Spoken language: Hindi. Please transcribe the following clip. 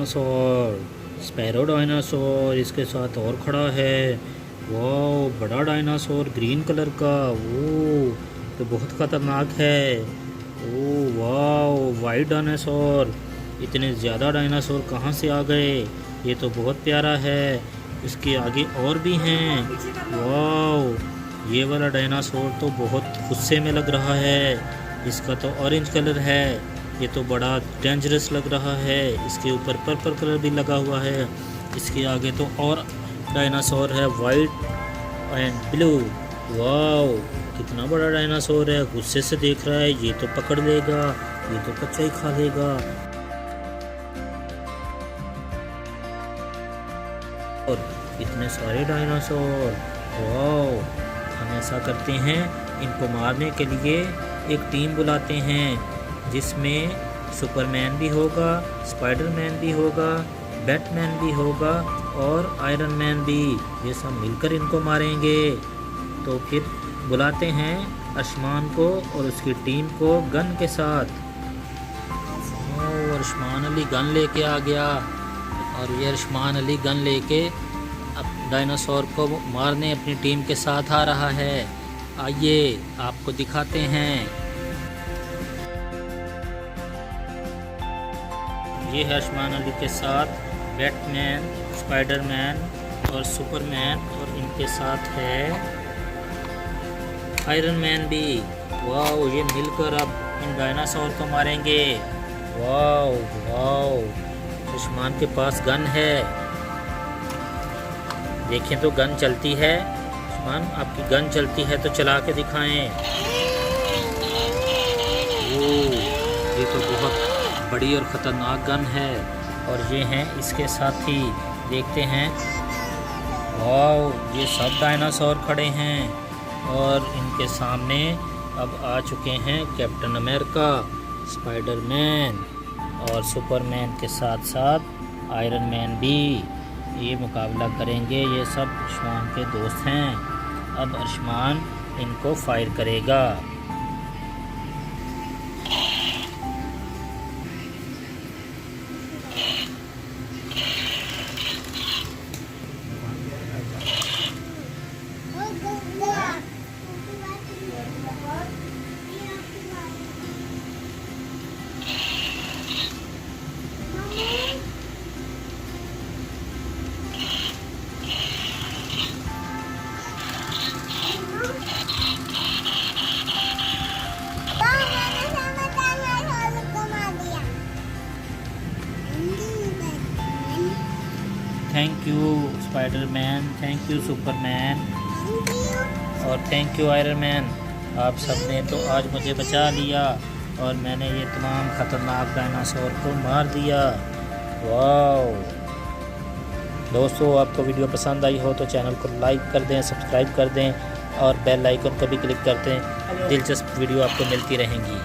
डायनासोर, स्पैरो डायनासोर इसके साथ और खड़ा है। वाह, बड़ा डायनासोर ग्रीन कलर का, वो तो बहुत ख़तरनाक है। ओ वाह, वाइट डायनासोर, इतने ज़्यादा डायनासोर कहाँ से आ गए? ये तो बहुत प्यारा है। इसके आगे और भी हैं। वाह, ये वाला डायनासोर तो बहुत गुस्से में लग रहा है। इसका तो ऑरेंज कलर है। ये तो बड़ा डेंजरस लग रहा है। इसके ऊपर पर्पल कलर भी लगा हुआ है। इसके आगे तो और डायनासोर है, वाइट एंड ब्लू। वाह, कितना बड़ा डायनासोर है, गुस्से से देख रहा है। ये तो पकड़ लेगा, ये तो कच्चा ही खा लेगा। और इतने सारे डायनासोर। वाह, हम ऐसा करते हैं, इनको मारने के लिए एक टीम बुलाते हैं जिसमें सुपरमैन भी होगा, स्पाइडरमैन भी होगा, बैटमैन भी होगा और आयरन मैन भी। ये सब मिलकर इनको मारेंगे। तो फिर बुलाते हैं अर्शमान को और उसकी टीम को गन के साथ। अर्शमान अली गन लेके आ गया और ये अर्शमान अली गन लेके अब डायनासोर को मारने अपनी टीम के साथ आ रहा है। आइए आपको दिखाते हैं। ये है अर्शमान अली के साथ बैटमैन, स्पाइडरमैन और सुपरमैन, और इनके साथ है आयरन मैन भी। वाह, ये मिलकर अब इन डायनासोर को मारेंगे। वाह वाह, अर्शमान के पास गन है। देखें तो गन चलती है। अर्शमान, आपकी गन चलती है तो चला के दिखाएं। ये तो बहुत बड़ी और ख़तरनाक गन है। और ये हैं इसके साथी, देखते हैं। वाह, ये सब डायनासोर खड़े हैं और इनके सामने अब आ चुके हैं कैप्टन अमेरिका, स्पाइडरमैन और सुपरमैन के साथ साथ आयरन मैन भी। ये मुकाबला करेंगे। ये सब अर्शमान के दोस्त हैं। अब अर्शमान इनको फायर करेगा। Thank you Spiderman, thank you Superman और थैंक यू आयरन मैन। आप सब ने तो आज मुझे बचा लिया और मैंने ये तमाम ख़तरनाक डायनासोर को मार दिया। वाह दोस्तों, आपको वीडियो पसंद आई हो तो चैनल को लाइक कर दें, सब्सक्राइब कर दें और बेल आइकन को भी क्लिक कर दें। दिलचस्प वीडियो आपको मिलती रहेंगी।